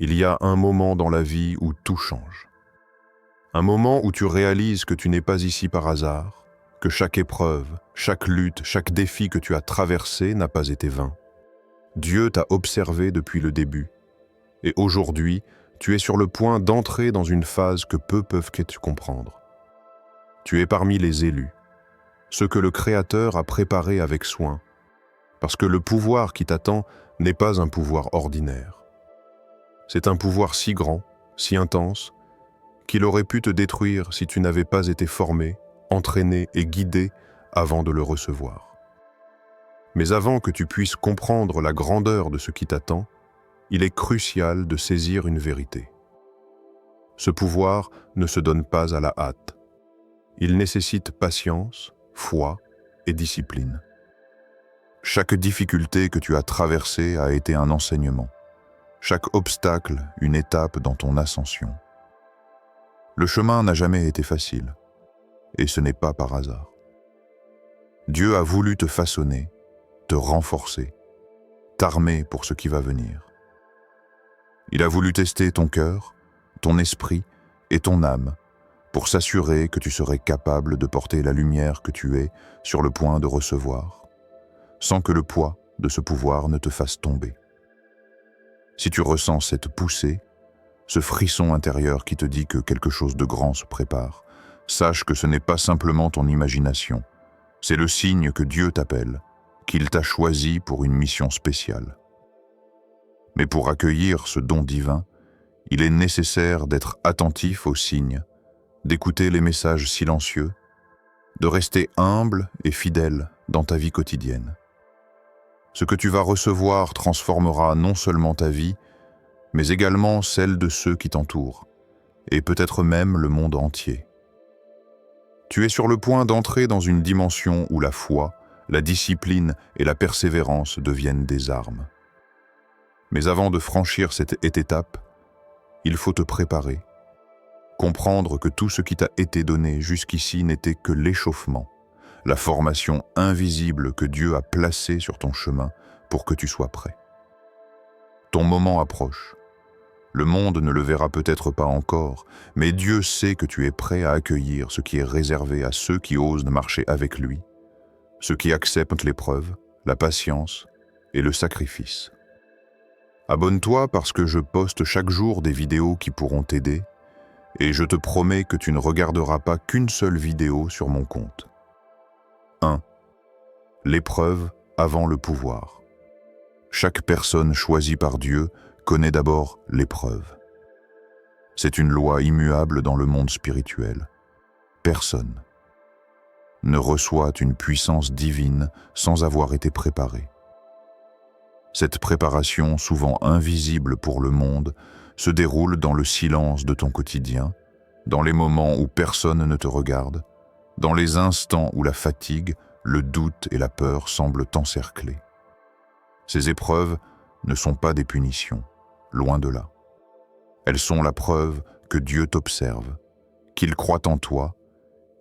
il y a un moment dans la vie où tout change. Un moment où tu réalises que tu n'es pas ici par hasard, que chaque épreuve, chaque lutte, chaque défi que tu as traversé n'a pas été vain. Dieu t'a observé depuis le début, et aujourd'hui, tu es sur le point d'entrer dans une phase que peu peuvent comprendre. Tu es parmi les élus, ceux que le Créateur a préparés avec soin, parce que le pouvoir qui t'attend n'est pas un pouvoir ordinaire. C'est un pouvoir si grand, si intense, qu'il aurait pu te détruire si tu n'avais pas été formé, entraîné et guidé avant de le recevoir. Mais avant que tu puisses comprendre la grandeur de ce qui t'attend, il est crucial de saisir une vérité. Ce pouvoir ne se donne pas à la hâte. Il nécessite patience, foi et discipline. Chaque difficulté que tu as traversée a été un enseignement. Chaque obstacle, une étape dans ton ascension. Le chemin n'a jamais été facile, et ce n'est pas par hasard. Dieu a voulu te façonner, te renforcer, t'armer pour ce qui va venir. Il a voulu tester ton cœur, ton esprit et ton âme pour s'assurer que tu serais capable de porter la lumière que tu es sur le point de recevoir, sans que le poids de ce pouvoir ne te fasse tomber. Si tu ressens cette poussée, ce frisson intérieur qui te dit que quelque chose de grand se prépare, sache que ce n'est pas simplement ton imagination, c'est le signe que Dieu t'appelle, qu'il t'a choisi pour une mission spéciale. Mais pour accueillir ce don divin, il est nécessaire d'être attentif aux signes, d'écouter les messages silencieux, de rester humble et fidèle dans ta vie quotidienne. Ce que tu vas recevoir transformera non seulement ta vie, mais également celle de ceux qui t'entourent, et peut-être même le monde entier. Tu es sur le point d'entrer dans une dimension où la foi, la discipline et la persévérance deviennent des armes. Mais avant de franchir cette étape, il faut te préparer, comprendre que tout ce qui t'a été donné jusqu'ici n'était que l'échauffement, la formation invisible que Dieu a placée sur ton chemin pour que tu sois prêt. Ton moment approche. Le monde ne le verra peut-être pas encore, mais Dieu sait que tu es prêt à accueillir ce qui est réservé à ceux qui osent marcher avec lui, ceux qui acceptent l'épreuve, la patience et le sacrifice. Abonne-toi parce que je poste chaque jour des vidéos qui pourront t'aider, et je te promets que tu ne regarderas pas qu'une seule vidéo sur mon compte. 1. L'épreuve avant le pouvoir. Chaque personne choisie par Dieu connaît d'abord l'épreuve. C'est une loi immuable dans le monde spirituel. Personne ne reçoit une puissance divine sans avoir été préparé. Cette préparation, souvent invisible pour le monde, se déroule dans le silence de ton quotidien, dans les moments où personne ne te regarde, dans les instants où la fatigue, le doute et la peur semblent t'encercler. Ces épreuves ne sont pas des punitions, loin de là. Elles sont la preuve que Dieu t'observe, qu'il croit en toi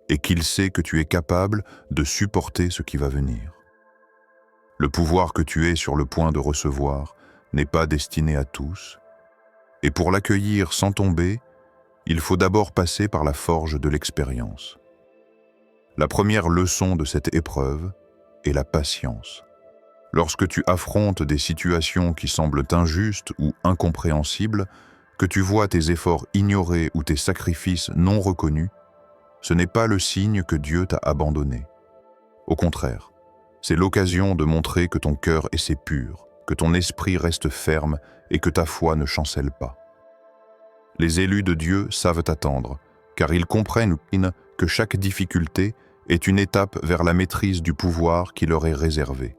et qu'il sait que tu es capable de supporter ce qui va venir. Le pouvoir que tu es sur le point de recevoir n'est pas destiné à tous, et pour l'accueillir sans tomber, il faut d'abord passer par la forge de l'expérience. La première leçon de cette épreuve est la patience. Lorsque tu affrontes des situations qui semblent injustes ou incompréhensibles, que tu vois tes efforts ignorés ou tes sacrifices non reconnus, ce n'est pas le signe que Dieu t'a abandonné. Au contraire, c'est l'occasion de montrer que ton cœur est pur, que ton esprit reste ferme et que ta foi ne chancelle pas. Les élus de Dieu savent attendre, car ils comprennent que chaque difficulté est une étape vers la maîtrise du pouvoir qui leur est réservé.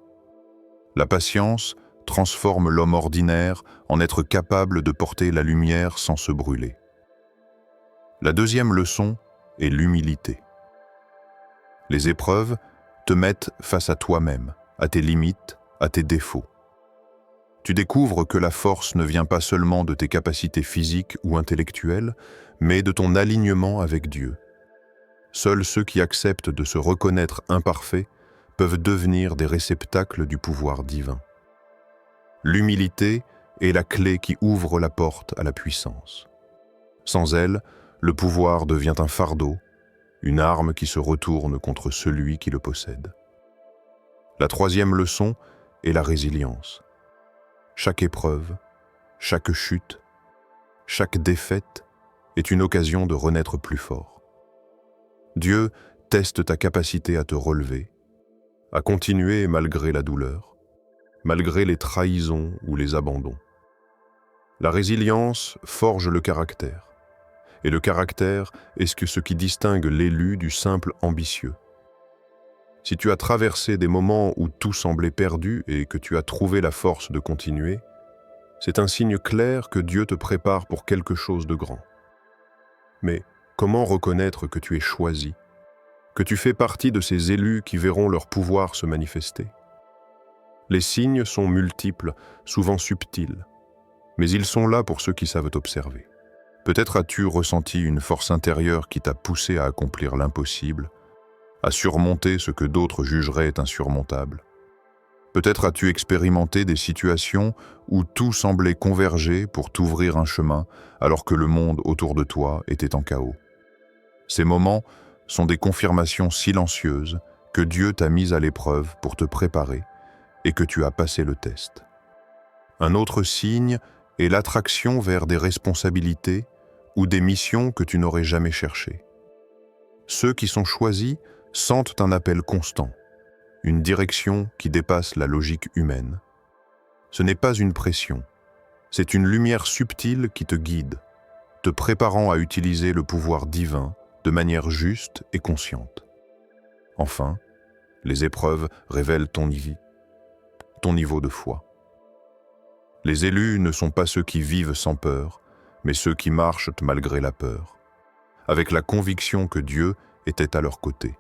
La patience transforme l'homme ordinaire en être capable de porter la lumière sans se brûler. La deuxième leçon est l'humilité. Les épreuves te mettent face à toi-même, à tes limites, à tes défauts. Tu découvres que la force ne vient pas seulement de tes capacités physiques ou intellectuelles, mais de ton alignement avec Dieu. Seuls ceux qui acceptent de se reconnaître imparfaits peuvent devenir des réceptacles du pouvoir divin. L'humilité est la clé qui ouvre la porte à la puissance. Sans elle, le pouvoir devient un fardeau, une arme qui se retourne contre celui qui le possède. La troisième leçon est la résilience. Chaque épreuve, chaque chute, chaque défaite est une occasion de renaître plus fort. Dieu teste ta capacité à te relever, à continuer malgré la douleur, malgré les trahisons ou les abandons. La résilience forge le caractère, et le caractère est ce qui distingue l'élu du simple ambitieux. Si tu as traversé des moments où tout semblait perdu et que tu as trouvé la force de continuer, c'est un signe clair que Dieu te prépare pour quelque chose de grand. Mais comment reconnaître que tu es choisi, que tu fais partie de ces élus qui verront leur pouvoir se manifester? Les signes sont multiples, souvent subtils, mais ils sont là pour ceux qui savent observer. Peut-être as-tu ressenti une force intérieure qui t'a poussé à accomplir l'impossible, à surmonter ce que d'autres jugeraient insurmontable. Peut-être as-tu expérimenté des situations où tout semblait converger pour t'ouvrir un chemin alors que le monde autour de toi était en chaos. Ces moments sont des confirmations silencieuses que Dieu t'a mises à l'épreuve pour te préparer et que tu as passé le test. Un autre signe est l'attraction vers des responsabilités ou des missions que tu n'aurais jamais cherchées. Ceux qui sont choisis sentent un appel constant, une direction qui dépasse la logique humaine. Ce n'est pas une pression, c'est une lumière subtile qui te guide, te préparant à utiliser le pouvoir divin de manière juste et consciente. Enfin, les épreuves révèlent ton niveau de foi. Les élus ne sont pas ceux qui vivent sans peur, mais ceux qui marchent malgré la peur, avec la conviction que Dieu était à leur côté.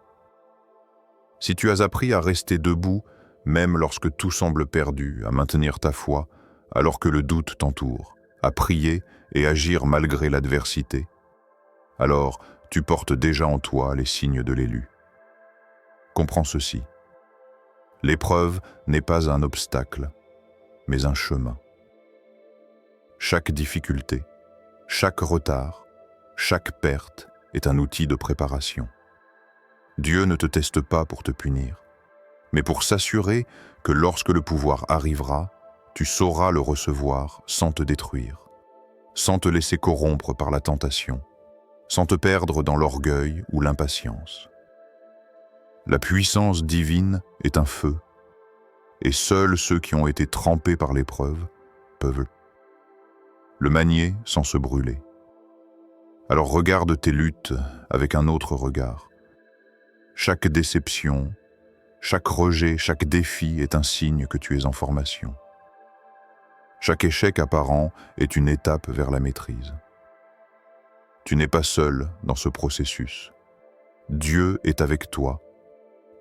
Si tu as appris à rester debout, même lorsque tout semble perdu, à maintenir ta foi, alors que le doute t'entoure, à prier et agir malgré l'adversité, alors tu portes déjà en toi les signes de l'élu. Comprends ceci. L'épreuve n'est pas un obstacle, mais un chemin. Chaque difficulté, chaque retard, chaque perte est un outil de préparation. Dieu ne te teste pas pour te punir, mais pour s'assurer que lorsque le pouvoir arrivera, tu sauras le recevoir sans te détruire, sans te laisser corrompre par la tentation, sans te perdre dans l'orgueil ou l'impatience. La puissance divine est un feu, et seuls ceux qui ont été trempés par l'épreuve peuvent le manier sans se brûler. Alors regarde tes luttes avec un autre regard. Chaque déception, chaque rejet, chaque défi est un signe que tu es en formation. Chaque échec apparent est une étape vers la maîtrise. Tu n'es pas seul dans ce processus. Dieu est avec toi,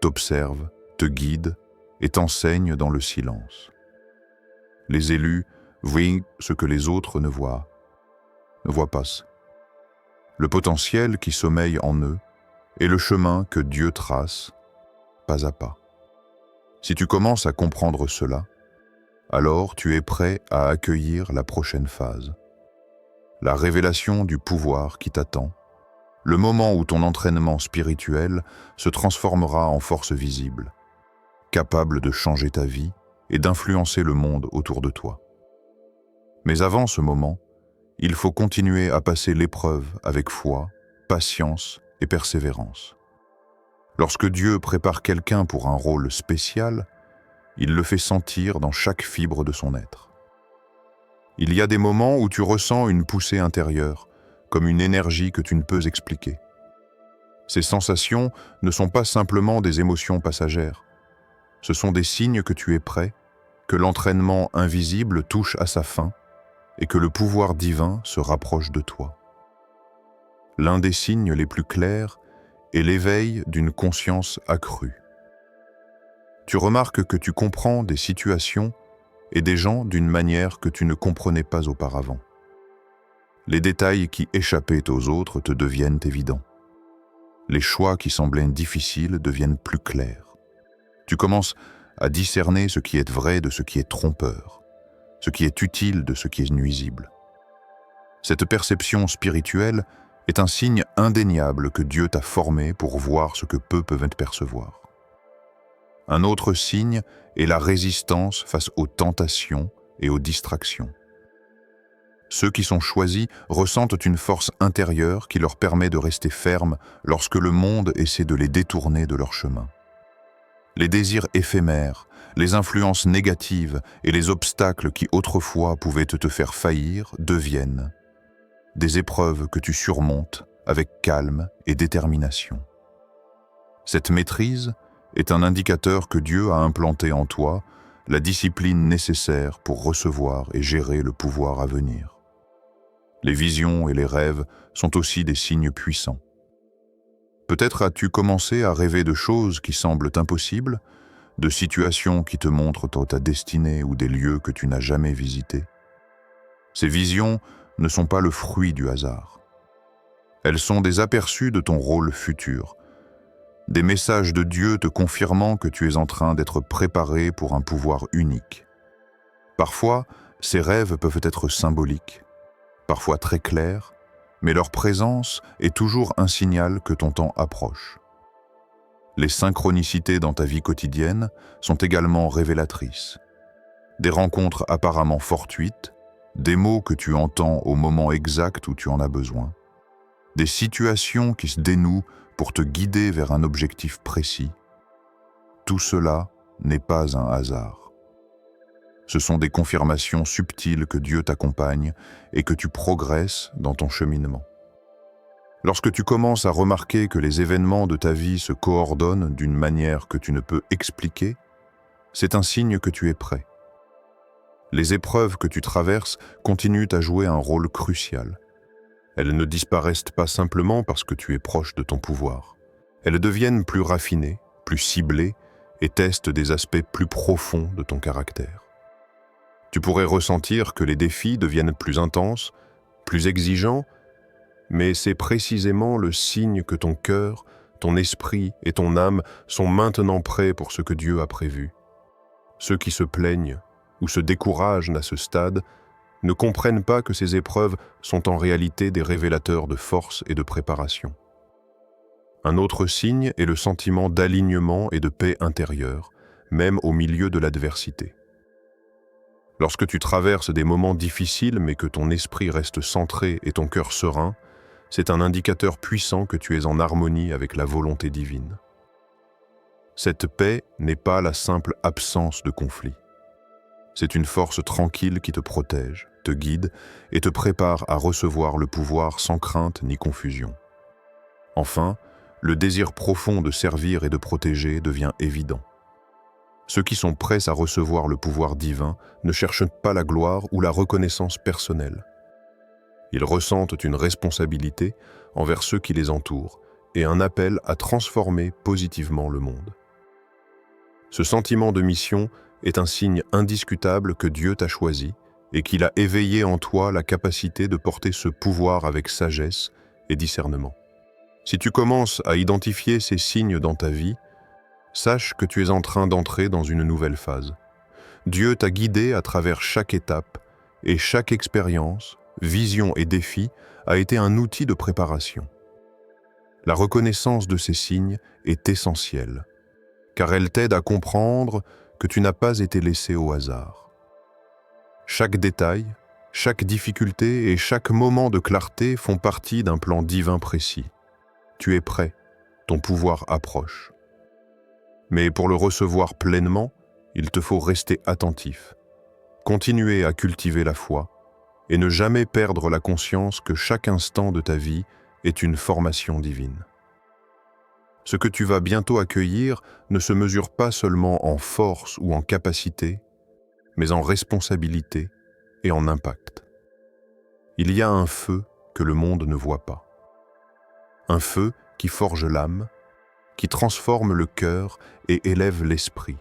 t'observe, te guide et t'enseigne dans le silence. Les élus voient ce que les autres ne voient pas. Le potentiel qui sommeille en eux et le chemin que Dieu trace, pas à pas. Si tu commences à comprendre cela, alors tu es prêt à accueillir la prochaine phase. La révélation du pouvoir qui t'attend, le moment où ton entraînement spirituel se transformera en force visible, capable de changer ta vie et d'influencer le monde autour de toi. Mais avant ce moment, il faut continuer à passer l'épreuve avec foi, patience et persévérance. Lorsque Dieu prépare quelqu'un pour un rôle spécial, il le fait sentir dans chaque fibre de son être. Il y a des moments où tu ressens une poussée intérieure, comme une énergie que tu ne peux expliquer. Ces sensations ne sont pas simplement des émotions passagères. Ce sont des signes que tu es prêt, que l'entraînement invisible touche à sa fin et que le pouvoir divin se rapproche de toi. L'un des signes les plus clairs est l'éveil d'une conscience accrue. Tu remarques que tu comprends des situations et des gens d'une manière que tu ne comprenais pas auparavant. Les détails qui échappaient aux autres te deviennent évidents. Les choix qui semblaient difficiles deviennent plus clairs. Tu commences à discerner ce qui est vrai de ce qui est trompeur, ce qui est utile de ce qui est nuisible. Cette perception spirituelle est un signe indéniable que Dieu t'a formé pour voir ce que peu peuvent percevoir. Un autre signe est la résistance face aux tentations et aux distractions. Ceux qui sont choisis ressentent une force intérieure qui leur permet de rester fermes lorsque le monde essaie de les détourner de leur chemin. Les désirs éphémères, les influences négatives et les obstacles qui autrefois pouvaient te faire faillir deviennent des épreuves que tu surmontes avec calme et détermination. Cette maîtrise est un indicateur que Dieu a implanté en toi la discipline nécessaire pour recevoir et gérer le pouvoir à venir. Les visions et les rêves sont aussi des signes puissants. Peut-être as-tu commencé à rêver de choses qui semblent impossibles, de situations qui te montrent ta destinée ou des lieux que tu n'as jamais visités. Ces visions ne sont pas le fruit du hasard. Elles sont des aperçus de ton rôle futur, des messages de Dieu te confirmant que tu es en train d'être préparé pour un pouvoir unique. Parfois, ces rêves peuvent être symboliques, parfois très clairs, mais leur présence est toujours un signal que ton temps approche. Les synchronicités dans ta vie quotidienne sont également révélatrices. Des rencontres apparemment fortuites, des mots que tu entends au moment exact où tu en as besoin, des situations qui se dénouent pour te guider vers un objectif précis. Tout cela n'est pas un hasard. Ce sont des confirmations subtiles que Dieu t'accompagne et que tu progresses dans ton cheminement. Lorsque tu commences à remarquer que les événements de ta vie se coordonnent d'une manière que tu ne peux expliquer, c'est un signe que tu es prêt. Les épreuves que tu traverses continuent à jouer un rôle crucial. Elles ne disparaissent pas simplement parce que tu es proche de ton pouvoir. Elles deviennent plus raffinées, plus ciblées et testent des aspects plus profonds de ton caractère. Tu pourrais ressentir que les défis deviennent plus intenses, plus exigeants, mais c'est précisément le signe que ton cœur, ton esprit et ton âme sont maintenant prêts pour ce que Dieu a prévu. Ceux qui se plaignent ou se découragent à ce stade ne comprennent pas que ces épreuves sont en réalité des révélateurs de force et de préparation. Un autre signe est le sentiment d'alignement et de paix intérieure, même au milieu de l'adversité. Lorsque tu traverses des moments difficiles mais que ton esprit reste centré et ton cœur serein, c'est un indicateur puissant que tu es en harmonie avec la volonté divine. Cette paix n'est pas la simple absence de conflit. C'est une force tranquille qui te protège, te guide et te prépare à recevoir le pouvoir sans crainte ni confusion. Enfin, le désir profond de servir et de protéger devient évident. Ceux qui sont prêts à recevoir le pouvoir divin ne cherchent pas la gloire ou la reconnaissance personnelle. Ils ressentent une responsabilité envers ceux qui les entourent et un appel à transformer positivement le monde. Ce sentiment de mission est un signe indiscutable que Dieu t'a choisi et qu'il a éveillé en toi la capacité de porter ce pouvoir avec sagesse et discernement. Si tu commences à identifier ces signes dans ta vie, sache que tu es en train d'entrer dans une nouvelle phase. Dieu t'a guidé à travers chaque étape et chaque expérience, vision et défi a été un outil de préparation. La reconnaissance de ces signes est essentielle, car elle t'aide à comprendre que tu n'as pas été laissé au hasard. Chaque détail, chaque difficulté et chaque moment de clarté font partie d'un plan divin précis. Tu es prêt, ton pouvoir approche. Mais pour le recevoir pleinement, il te faut rester attentif, continuer à cultiver la foi et ne jamais perdre la conscience que chaque instant de ta vie est une formation divine. Ce que tu vas bientôt accueillir ne se mesure pas seulement en force ou en capacité, mais en responsabilité et en impact. Il y a un feu que le monde ne voit pas. Un feu qui forge l'âme, qui transforme le cœur et élève l'esprit.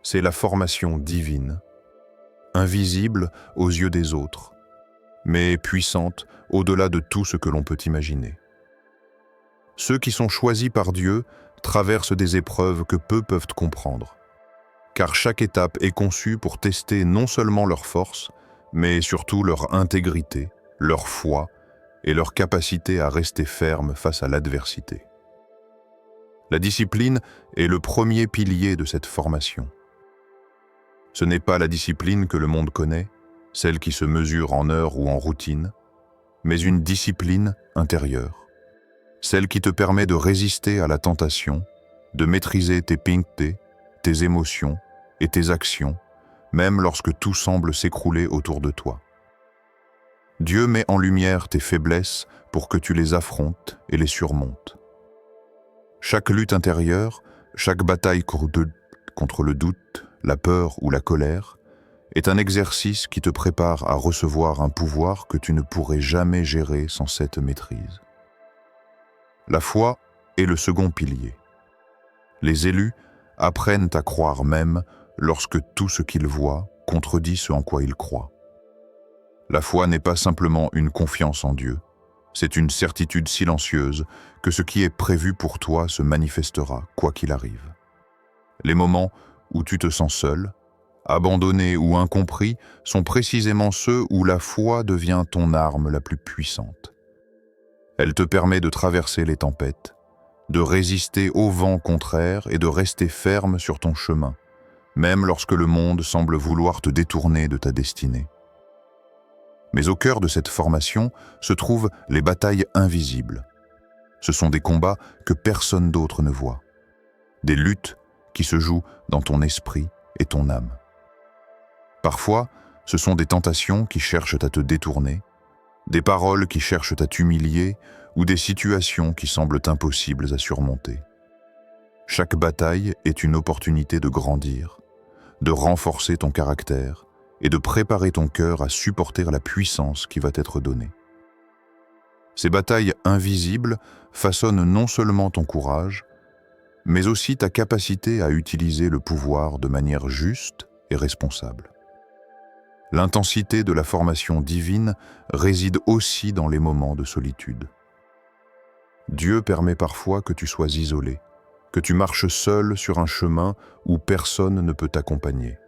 C'est la formation divine, invisible aux yeux des autres, mais puissante au-delà de tout ce que l'on peut imaginer. Ceux qui sont choisis par Dieu traversent des épreuves que peu peuvent comprendre, car chaque étape est conçue pour tester non seulement leur force, mais surtout leur intégrité, leur foi et leur capacité à rester ferme face à l'adversité. La discipline est le premier pilier de cette formation. Ce n'est pas la discipline que le monde connaît, celle qui se mesure en heures ou en routine, mais une discipline intérieure, celle qui te permet de résister à la tentation, de maîtriser tes pinktés, tes émotions et tes actions, même lorsque tout semble s'écrouler autour de toi. Dieu met en lumière tes faiblesses pour que tu les affrontes et les surmontes. Chaque lutte intérieure, chaque bataille contre le doute, la peur ou la colère, est un exercice qui te prépare à recevoir un pouvoir que tu ne pourrais jamais gérer sans cette maîtrise. La foi est le second pilier. Les élus apprennent à croire même lorsque tout ce qu'ils voient contredit ce en quoi ils croient. La foi n'est pas simplement une confiance en Dieu, c'est une certitude silencieuse que ce qui est prévu pour toi se manifestera, quoi qu'il arrive. Les moments où tu te sens seul, abandonné ou incompris sont précisément ceux où la foi devient ton arme la plus puissante. Elle te permet de traverser les tempêtes, de résister aux vents contraires et de rester ferme sur ton chemin, même lorsque le monde semble vouloir te détourner de ta destinée. Mais au cœur de cette formation se trouvent les batailles invisibles. Ce sont des combats que personne d'autre ne voit, des luttes qui se jouent dans ton esprit et ton âme. Parfois, ce sont des tentations qui cherchent à te détourner, des paroles qui cherchent à t'humilier ou des situations qui semblent impossibles à surmonter. Chaque bataille est une opportunité de grandir, de renforcer ton caractère et de préparer ton cœur à supporter la puissance qui va t'être donnée. Ces batailles invisibles façonnent non seulement ton courage, mais aussi ta capacité à utiliser le pouvoir de manière juste et responsable. L'intensité de la formation divine réside aussi dans les moments de solitude. Dieu permet parfois que tu sois isolé, que tu marches seul sur un chemin où personne ne peut t'accompagner.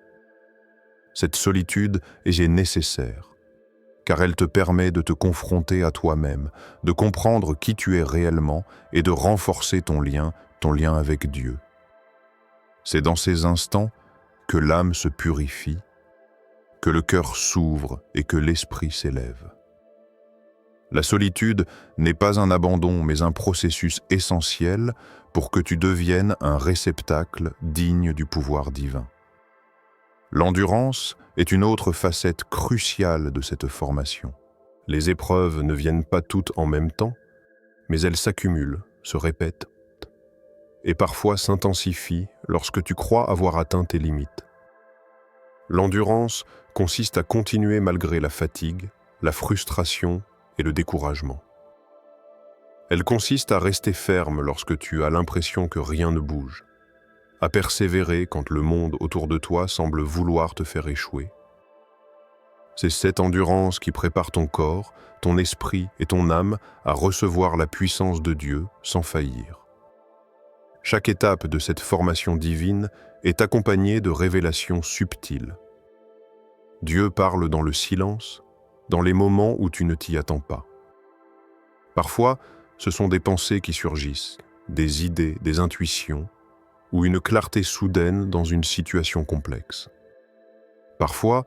Cette solitude est nécessaire, car elle te permet de te confronter à toi-même, de comprendre qui tu es réellement et de renforcer ton lien avec Dieu. C'est dans ces instants que l'âme se purifie, que le cœur s'ouvre et que l'esprit s'élève. La solitude n'est pas un abandon, mais un processus essentiel pour que tu deviennes un réceptacle digne du pouvoir divin. L'endurance est une autre facette cruciale de cette formation. Les épreuves ne viennent pas toutes en même temps, mais elles s'accumulent, se répètent, et parfois s'intensifient lorsque tu crois avoir atteint tes limites. L'endurance consiste à continuer malgré la fatigue, la frustration et le découragement. Elle consiste à rester ferme lorsque tu as l'impression que rien ne bouge, à persévérer quand le monde autour de toi semble vouloir te faire échouer. C'est cette endurance qui prépare ton corps, ton esprit et ton âme à recevoir la puissance de Dieu sans faillir. Chaque étape de cette formation divine est accompagnée de révélations subtiles. Dieu parle dans le silence, dans les moments où tu ne t'y attends pas. Parfois, ce sont des pensées qui surgissent, des idées, des intuitions, ou une clarté soudaine dans une situation complexe. Parfois,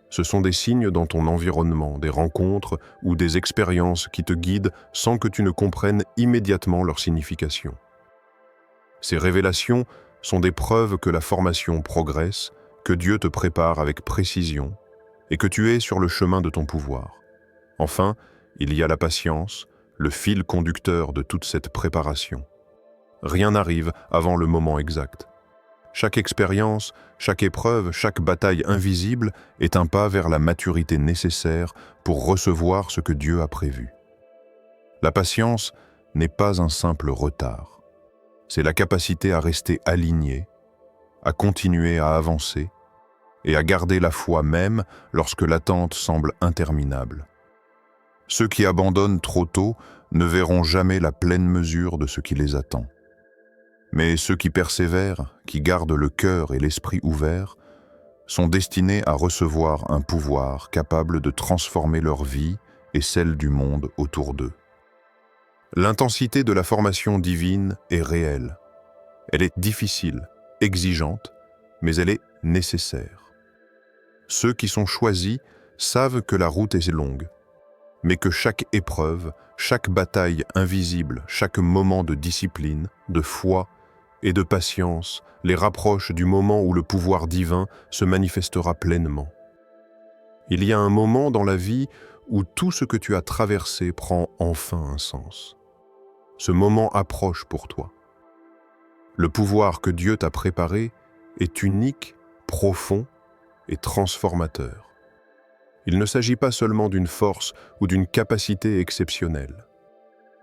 ce sont des signes dans ton environnement, des rencontres ou des expériences qui te guident sans que tu ne comprennes immédiatement leur signification. Ces révélations sont des preuves que la formation progresse, que Dieu te prépare avec précision et que tu es sur le chemin de ton pouvoir. Enfin, il y a la patience, le fil conducteur de toute cette préparation. Rien n'arrive avant le moment exact. Chaque expérience, chaque épreuve, chaque bataille invisible est un pas vers la maturité nécessaire pour recevoir ce que Dieu a prévu. La patience n'est pas un simple retard. C'est la capacité à rester aligné, à continuer à avancer et à garder la foi même lorsque l'attente semble interminable. Ceux qui abandonnent trop tôt ne verront jamais la pleine mesure de ce qui les attend. Mais ceux qui persévèrent, qui gardent le cœur et l'esprit ouverts, sont destinés à recevoir un pouvoir capable de transformer leur vie et celle du monde autour d'eux. L'intensité de la formation divine est réelle. Elle est difficile, exigeante, mais elle est nécessaire. Ceux qui sont choisis savent que la route est longue, mais que chaque épreuve, chaque bataille invisible, chaque moment de discipline, de foi et de patience les rapproche du moment où le pouvoir divin se manifestera pleinement. Il y a un moment dans la vie où tout ce que tu as traversé prend enfin un sens. Ce moment approche pour toi. Le pouvoir que Dieu t'a préparé est unique, profond et transformateur. Il ne s'agit pas seulement d'une force ou d'une capacité exceptionnelle.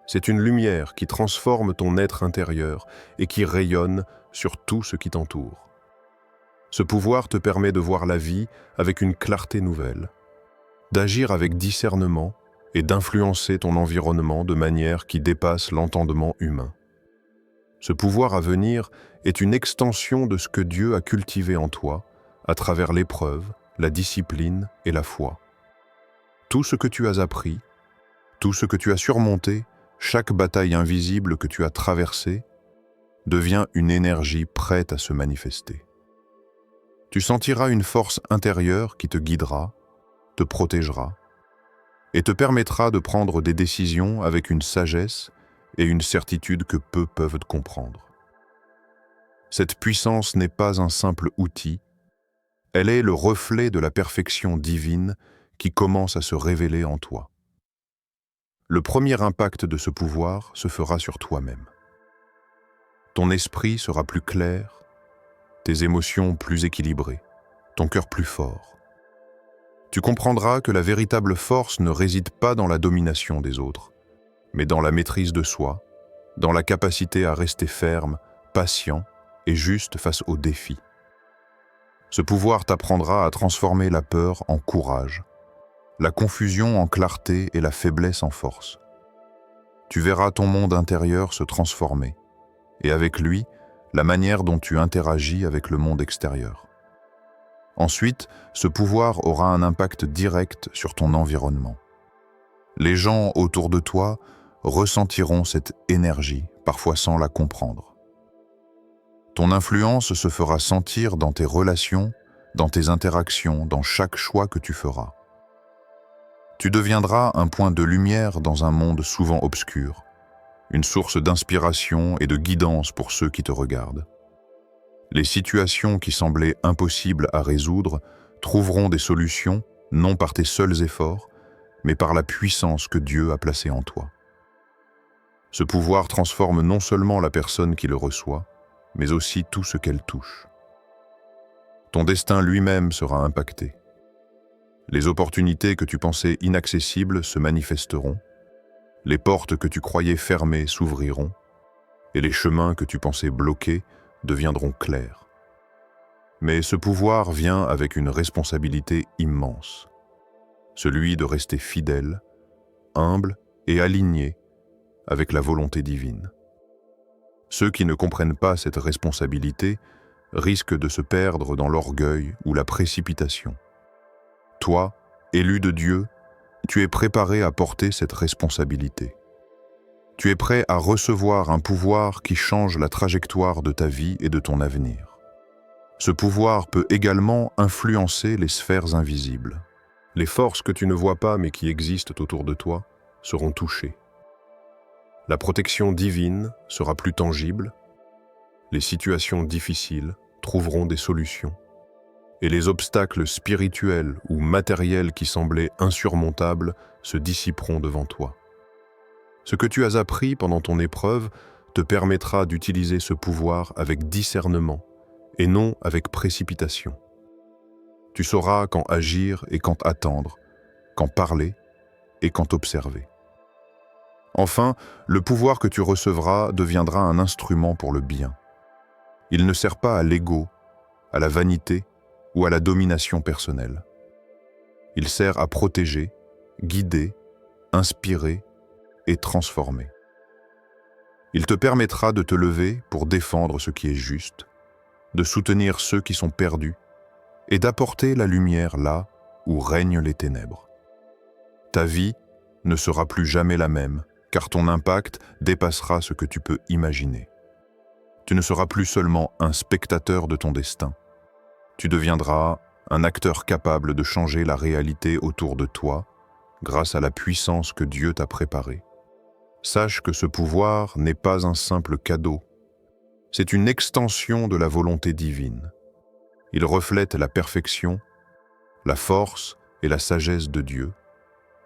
C'est une lumière qui transforme ton être intérieur et qui rayonne sur tout ce qui t'entoure. Ce pouvoir te permet de voir la vie avec une clarté nouvelle, d'agir avec discernement et d'influencer ton environnement de manière qui dépasse l'entendement humain. Ce pouvoir à venir est une extension de ce que Dieu a cultivé en toi à travers l'épreuve, la discipline et la foi. Tout ce que tu as appris, tout ce que tu as surmonté, chaque bataille invisible que tu as traversée, devient une énergie prête à se manifester. Tu sentiras une force intérieure qui te guidera, te protégera et te permettra de prendre des décisions avec une sagesse et une certitude que peu peuvent comprendre. Cette puissance n'est pas un simple outil, elle est le reflet de la perfection divine qui commence à se révéler en toi. Le premier impact de ce pouvoir se fera sur toi-même. Ton esprit sera plus clair, tes émotions plus équilibrées, ton cœur plus fort. Tu comprendras que la véritable force ne réside pas dans la domination des autres, mais dans la maîtrise de soi, dans la capacité à rester ferme, patient et juste face aux défis. Ce pouvoir t'apprendra à transformer la peur en courage, la confusion en clarté et la faiblesse en force. Tu verras ton monde intérieur se transformer, et avec lui, la manière dont tu interagis avec le monde extérieur. Ensuite, ce pouvoir aura un impact direct sur ton environnement. Les gens autour de toi ressentiront cette énergie, parfois sans la comprendre. Ton influence se fera sentir dans tes relations, dans tes interactions, dans chaque choix que tu feras. Tu deviendras un point de lumière dans un monde souvent obscur, une source d'inspiration et de guidance pour ceux qui te regardent. Les situations qui semblaient impossibles à résoudre trouveront des solutions, non par tes seuls efforts, mais par la puissance que Dieu a placée en toi. Ce pouvoir transforme non seulement la personne qui le reçoit, mais aussi tout ce qu'elle touche. Ton destin lui-même sera impacté. Les opportunités que tu pensais inaccessibles se manifesteront, les portes que tu croyais fermées s'ouvriront, et les chemins que tu pensais bloqués deviendront clairs. Mais ce pouvoir vient avec une responsabilité immense, celui de rester fidèle, humble et aligné avec la volonté divine. Ceux qui ne comprennent pas cette responsabilité risquent de se perdre dans l'orgueil ou la précipitation. Toi, élu de Dieu, tu es préparé à porter cette responsabilité. Tu es prêt à recevoir un pouvoir qui change la trajectoire de ta vie et de ton avenir. Ce pouvoir peut également influencer les sphères invisibles. Les forces que tu ne vois pas mais qui existent autour de toi seront touchées. La protection divine sera plus tangible, les situations difficiles trouveront des solutions, et les obstacles spirituels ou matériels qui semblaient insurmontables se dissiperont devant toi. Ce que tu as appris pendant ton épreuve te permettra d'utiliser ce pouvoir avec discernement et non avec précipitation. Tu sauras quand agir et quand attendre, quand parler et quand observer. Enfin, le pouvoir que tu recevras deviendra un instrument pour le bien. Il ne sert pas à l'ego, à la vanité ou à la domination personnelle. Il sert à protéger, guider, inspirer et transformer. Il te permettra de te lever pour défendre ce qui est juste, de soutenir ceux qui sont perdus et d'apporter la lumière là où règnent les ténèbres. Ta vie ne sera plus jamais la même, car ton impact dépassera ce que tu peux imaginer. Tu ne seras plus seulement un spectateur de ton destin. Tu deviendras un acteur capable de changer la réalité autour de toi grâce à la puissance que Dieu t'a préparée. Sache que ce pouvoir n'est pas un simple cadeau. C'est une extension de la volonté divine. Il reflète la perfection, la force et la sagesse de Dieu,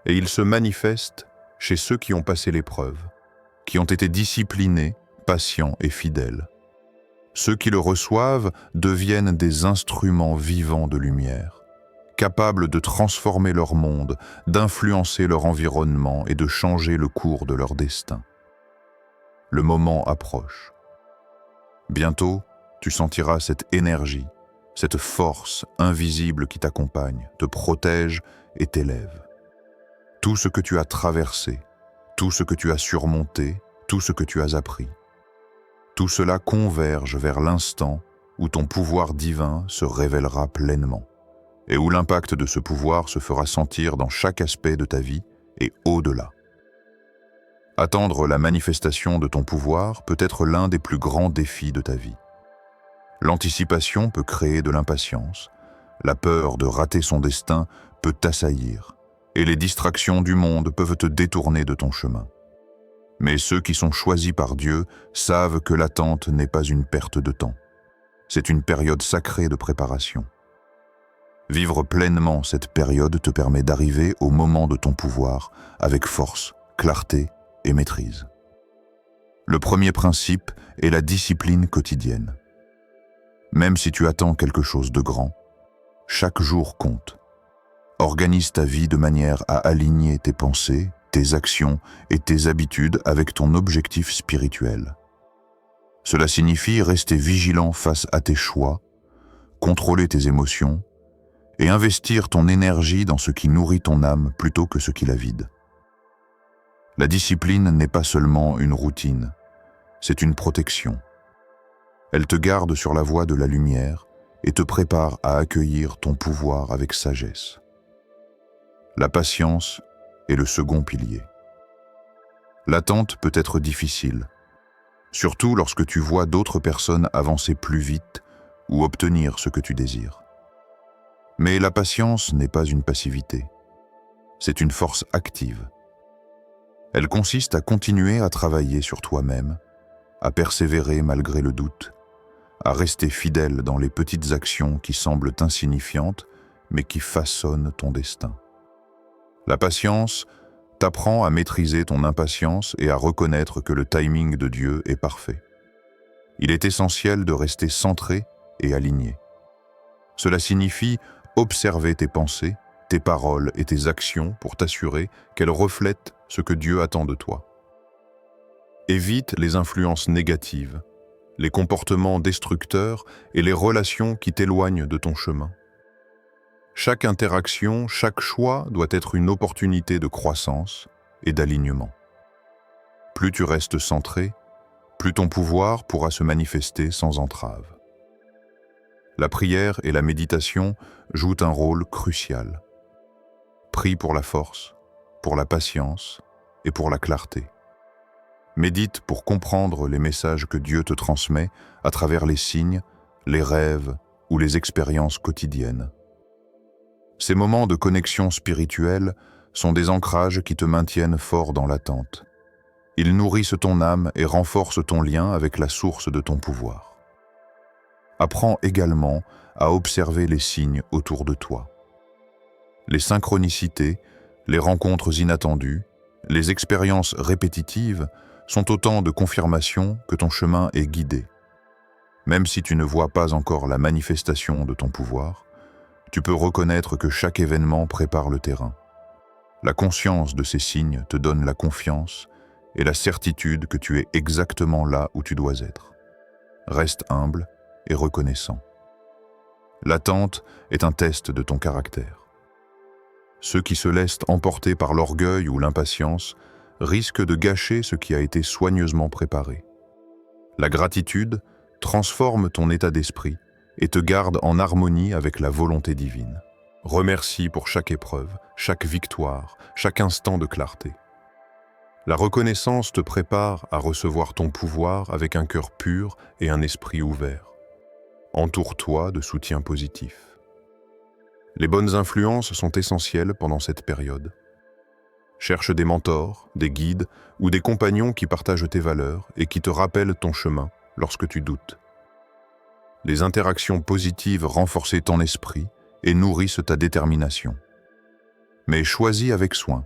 et il se manifeste chez ceux qui ont passé l'épreuve, qui ont été disciplinés, patients et fidèles. Ceux qui le reçoivent deviennent des instruments vivants de lumière, capables de transformer leur monde, d'influencer leur environnement et de changer le cours de leur destin. Le moment approche. Bientôt, tu sentiras cette énergie, cette force invisible qui t'accompagne, te protège et t'élève. Tout ce que tu as traversé, tout ce que tu as surmonté, tout ce que tu as appris, tout cela converge vers l'instant où ton pouvoir divin se révélera pleinement et où l'impact de ce pouvoir se fera sentir dans chaque aspect de ta vie et au-delà. Attendre la manifestation de ton pouvoir peut être l'un des plus grands défis de ta vie. L'anticipation peut créer de l'impatience, la peur de rater son destin peut t'assaillir, et les distractions du monde peuvent te détourner de ton chemin. Mais ceux qui sont choisis par Dieu savent que l'attente n'est pas une perte de temps. C'est une période sacrée de préparation. Vivre pleinement cette période te permet d'arriver au moment de ton pouvoir avec force, clarté et maîtrise. Le premier principe est la discipline quotidienne. Même si tu attends quelque chose de grand, chaque jour compte. Organise ta vie de manière à aligner tes pensées, tes actions et tes habitudes avec ton objectif spirituel. Cela signifie rester vigilant face à tes choix, contrôler tes émotions et investir ton énergie dans ce qui nourrit ton âme plutôt que ce qui la vide. La discipline n'est pas seulement une routine, c'est une protection. Elle te garde sur la voie de la lumière et te prépare à accueillir ton pouvoir avec sagesse. La patience est le second pilier. L'attente peut être difficile, surtout lorsque tu vois d'autres personnes avancer plus vite ou obtenir ce que tu désires. Mais la patience n'est pas une passivité, c'est une force active. Elle consiste à continuer à travailler sur toi-même, à persévérer malgré le doute, à rester fidèle dans les petites actions qui semblent insignifiantes, mais qui façonnent ton destin. La patience t'apprend à maîtriser ton impatience et à reconnaître que le timing de Dieu est parfait. Il est essentiel de rester centré et aligné. Cela signifie observer tes pensées, tes paroles et tes actions pour t'assurer qu'elles reflètent ce que Dieu attend de toi. Évite les influences négatives, les comportements destructeurs et les relations qui t'éloignent de ton chemin. Chaque interaction, chaque choix doit être une opportunité de croissance et d'alignement. Plus tu restes centré, plus ton pouvoir pourra se manifester sans entrave. La prière et la méditation jouent un rôle crucial. Prie pour la force, pour la patience et pour la clarté. Médite pour comprendre les messages que Dieu te transmet à travers les signes, les rêves ou les expériences quotidiennes. Ces moments de connexion spirituelle sont des ancrages qui te maintiennent fort dans l'attente. Ils nourrissent ton âme et renforcent ton lien avec la source de ton pouvoir. Apprends également à observer les signes autour de toi. Les synchronicités, les rencontres inattendues, les expériences répétitives sont autant de confirmations que ton chemin est guidé. Même si tu ne vois pas encore la manifestation de ton pouvoir, tu peux reconnaître que chaque événement prépare le terrain. La conscience de ces signes te donne la confiance et la certitude que tu es exactement là où tu dois être. Reste humble et reconnaissant. L'attente est un test de ton caractère. Ceux qui se laissent emporter par l'orgueil ou l'impatience risque de gâcher ce qui a été soigneusement préparé. La gratitude transforme ton état d'esprit et te garde en harmonie avec la volonté divine. Remercie pour chaque épreuve, chaque victoire, chaque instant de clarté. La reconnaissance te prépare à recevoir ton pouvoir avec un cœur pur et un esprit ouvert. Entoure-toi de soutien positif. Les bonnes influences sont essentielles pendant cette période. Cherche des mentors, des guides ou des compagnons qui partagent tes valeurs et qui te rappellent ton chemin lorsque tu doutes. Les interactions positives renforcent ton esprit et nourrissent ta détermination. Mais choisis avec soin.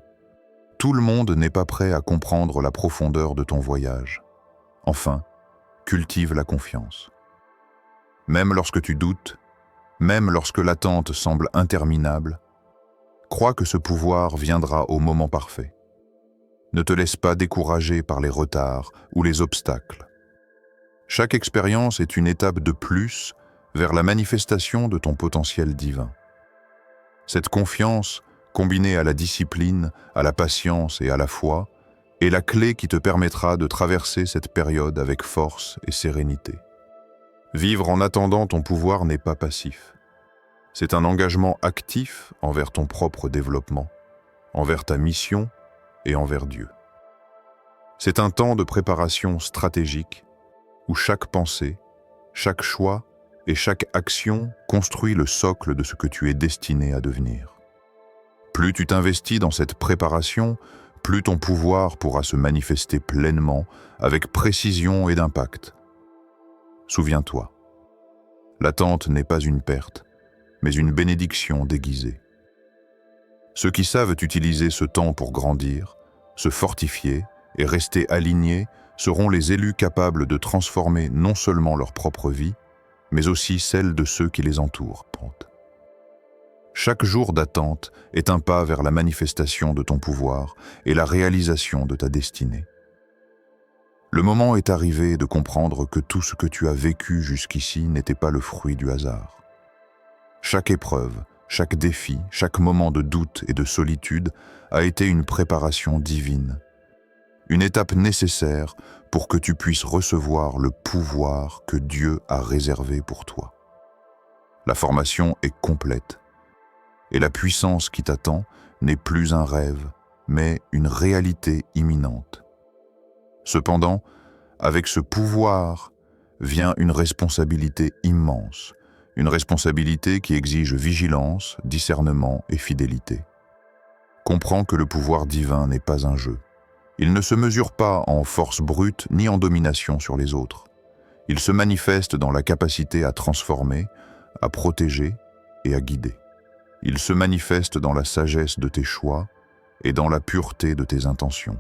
Tout le monde n'est pas prêt à comprendre la profondeur de ton voyage. Enfin, cultive la confiance. Même lorsque tu doutes, même lorsque l'attente semble interminable, crois que ce pouvoir viendra au moment parfait. Ne te laisse pas décourager par les retards ou les obstacles. Chaque expérience est une étape de plus vers la manifestation de ton potentiel divin. Cette confiance, combinée à la discipline, à la patience et à la foi, est la clé qui te permettra de traverser cette période avec force et sérénité. Vivre en attendant ton pouvoir n'est pas passif. C'est un engagement actif envers ton propre développement, envers ta mission et envers Dieu. C'est un temps de préparation stratégique où chaque pensée, chaque choix et chaque action construit le socle de ce que tu es destiné à devenir. Plus tu t'investis dans cette préparation, plus ton pouvoir pourra se manifester pleinement, avec précision et d'impact. Souviens-toi, l'attente n'est pas une perte, mais une bénédiction déguisée. Ceux qui savent utiliser ce temps pour grandir, se fortifier et rester alignés seront les élus capables de transformer non seulement leur propre vie, mais aussi celle de ceux qui les entourent. Chaque jour d'attente est un pas vers la manifestation de ton pouvoir et la réalisation de ta destinée. Le moment est arrivé de comprendre que tout ce que tu as vécu jusqu'ici n'était pas le fruit du hasard. Chaque épreuve, chaque défi, chaque moment de doute et de solitude a été une préparation divine, une étape nécessaire pour que tu puisses recevoir le pouvoir que Dieu a réservé pour toi. La formation est complète et la puissance qui t'attend n'est plus un rêve, mais une réalité imminente. Cependant, avec ce pouvoir vient une responsabilité immense, une responsabilité qui exige vigilance, discernement et fidélité. Comprends que le pouvoir divin n'est pas un jeu. Il ne se mesure pas en force brute ni en domination sur les autres. Il se manifeste dans la capacité à transformer, à protéger et à guider. Il se manifeste dans la sagesse de tes choix et dans la pureté de tes intentions.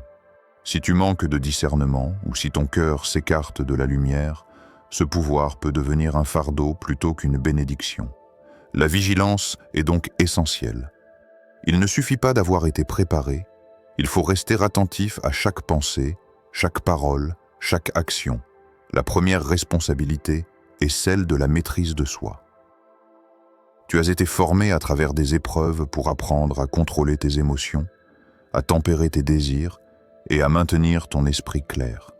Si tu manques de discernement ou si ton cœur s'écarte de la lumière, ce pouvoir peut devenir un fardeau plutôt qu'une bénédiction. La vigilance est donc essentielle. Il ne suffit pas d'avoir été préparé, il faut rester attentif à chaque pensée, chaque parole, chaque action. La première responsabilité est celle de la maîtrise de soi. Tu as été formé à travers des épreuves pour apprendre à contrôler tes émotions, à tempérer tes désirs et à maintenir ton esprit clair.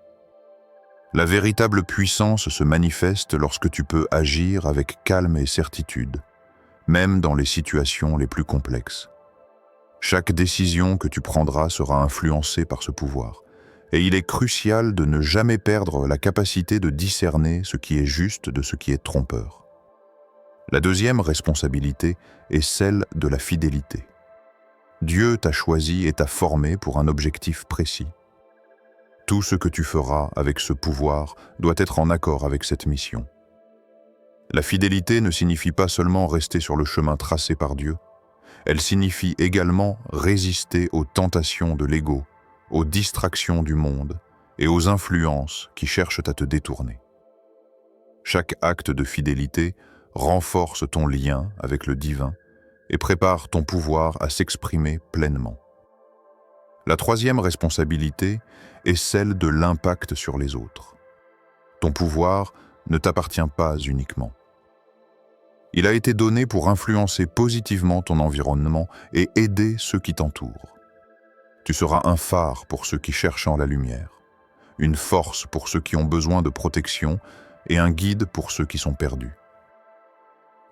La véritable puissance se manifeste lorsque tu peux agir avec calme et certitude, même dans les situations les plus complexes. Chaque décision que tu prendras sera influencée par ce pouvoir, et il est crucial de ne jamais perdre la capacité de discerner ce qui est juste de ce qui est trompeur. La deuxième responsabilité est celle de la fidélité. Dieu t'a choisi et t'a formé pour un objectif précis. Tout ce que tu feras avec ce pouvoir doit être en accord avec cette mission. La fidélité ne signifie pas seulement rester sur le chemin tracé par Dieu, elle signifie également résister aux tentations de l'ego, aux distractions du monde et aux influences qui cherchent à te détourner. Chaque acte de fidélité renforce ton lien avec le divin et prépare ton pouvoir à s'exprimer pleinement. La troisième responsabilité est celle de l'impact sur les autres. Ton pouvoir ne t'appartient pas uniquement. Il a été donné pour influencer positivement ton environnement et aider ceux qui t'entourent. Tu seras un phare pour ceux qui cherchent en la lumière, une force pour ceux qui ont besoin de protection et un guide pour ceux qui sont perdus.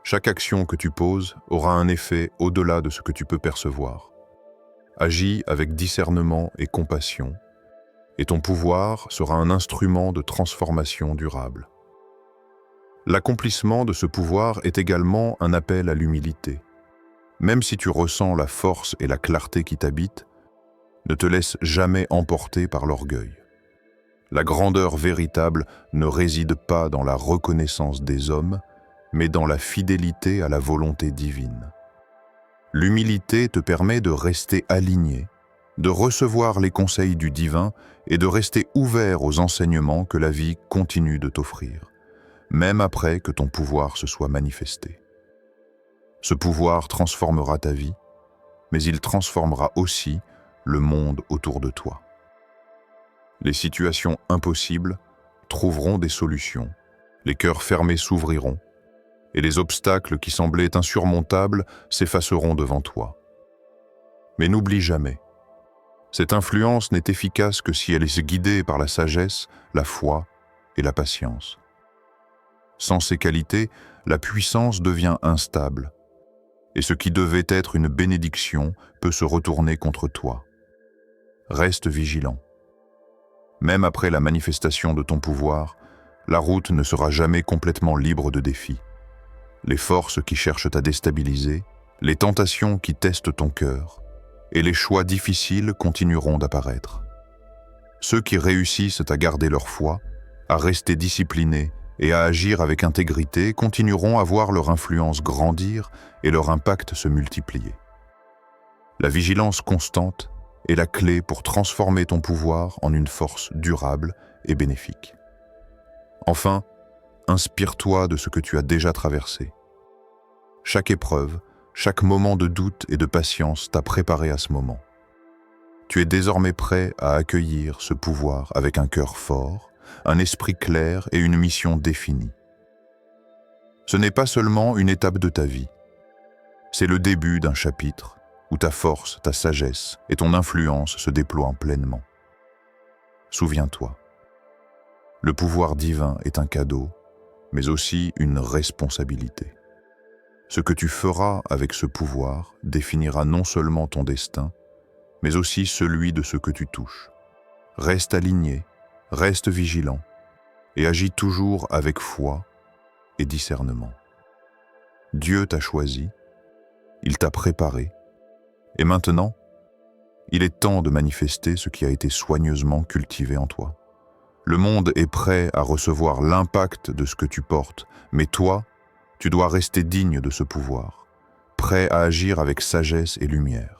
Chaque action que tu poses aura un effet au-delà de ce que tu peux percevoir. Agis avec discernement et compassion, et ton pouvoir sera un instrument de transformation durable. L'accomplissement de ce pouvoir est également un appel à l'humilité. Même si tu ressens la force et la clarté qui t'habitent, ne te laisse jamais emporter par l'orgueil. La grandeur véritable ne réside pas dans la reconnaissance des hommes, mais dans la fidélité à la volonté divine. L'humilité te permet de rester aligné, de recevoir les conseils du divin et de rester ouvert aux enseignements que la vie continue de t'offrir, même après que ton pouvoir se soit manifesté. Ce pouvoir transformera ta vie, mais il transformera aussi le monde autour de toi. Les situations impossibles trouveront des solutions, les cœurs fermés s'ouvriront, et les obstacles qui semblaient insurmontables s'effaceront devant toi. Mais n'oublie jamais, cette influence n'est efficace que si elle est guidée par la sagesse, la foi et la patience. Sans ces qualités, la puissance devient instable, et ce qui devait être une bénédiction peut se retourner contre toi. Reste vigilant. Même après la manifestation de ton pouvoir, la route ne sera jamais complètement libre de défis. Les forces qui cherchent à déstabiliser, les tentations qui testent ton cœur, et les choix difficiles continueront d'apparaître. Ceux qui réussissent à garder leur foi, à rester disciplinés et à agir avec intégrité continueront à voir leur influence grandir et leur impact se multiplier. La vigilance constante est la clé pour transformer ton pouvoir en une force durable et bénéfique. Enfin, inspire-toi de ce que tu as déjà traversé. Chaque épreuve, chaque moment de doute et de patience t'a préparé à ce moment. Tu es désormais prêt à accueillir ce pouvoir avec un cœur fort, un esprit clair et une mission définie. Ce n'est pas seulement une étape de ta vie, c'est le début d'un chapitre où ta force, ta sagesse et ton influence se déploient pleinement. Souviens-toi, le pouvoir divin est un cadeau, mais aussi une responsabilité. Ce que tu feras avec ce pouvoir définira non seulement ton destin, mais aussi celui de ceux que tu touches. Reste aligné, reste vigilant et agis toujours avec foi et discernement. Dieu t'a choisi, il t'a préparé, et maintenant, il est temps de manifester ce qui a été soigneusement cultivé en toi. Le monde est prêt à recevoir l'impact de ce que tu portes, mais toi, tu dois rester digne de ce pouvoir, prêt à agir avec sagesse et lumière.